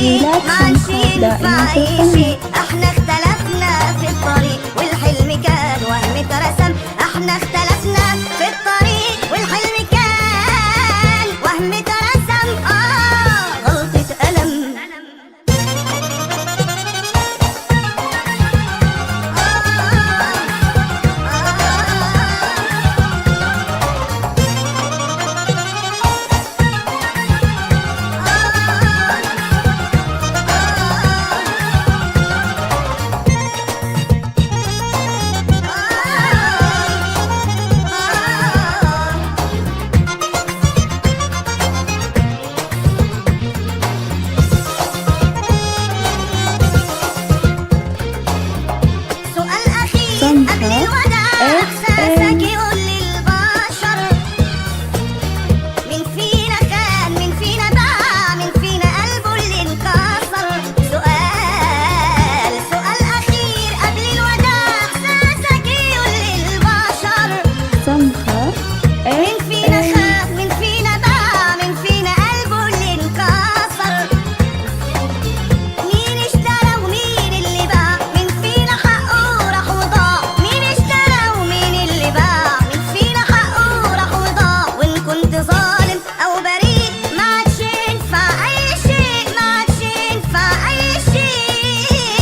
تسجيلات سمحة دائما في القناة. احنا اختلفنا في الطريق والحلم كان وهم اترسم. احنا اختلفنا في الطريق والحلم كان وهم اترسم. غلطة قلم. قبل الوداع احساسك يقول للبشر مين فينا خان مين فينا باع مين فينا قلبه اللي انكسر. سؤال اخير قبل الوداع احساسك يقول للبشر سمحة مين فينا خاف مين فينا باع مين فينا قلبه اللي انكسر. مين اشترى ومين اللي باع مين فينا حقه راح وضاع. مين اشترى ومين اللي باع مين فينا حقه راح وضاع. وان كنت ظالم او بريء ما عادش ينفع اي شيء ما عادش ينفع اي شيء.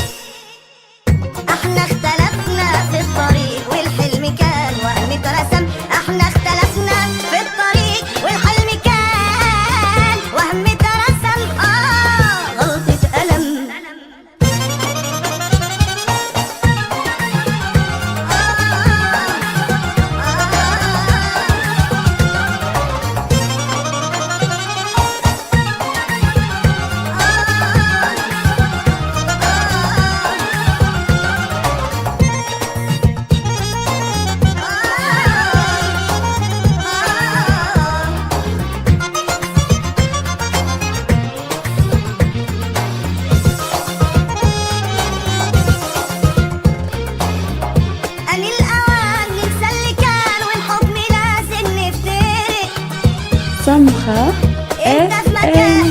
احنا اختلفنا في الطريق والحلم كان وهم اترسم. احنا اختلفنا في الطريق والحلم كان وهم اترسم. غلطة قلم. أن الأوان ننسى اللي كان والحكم لازم نفترق. سمحة انت في مكان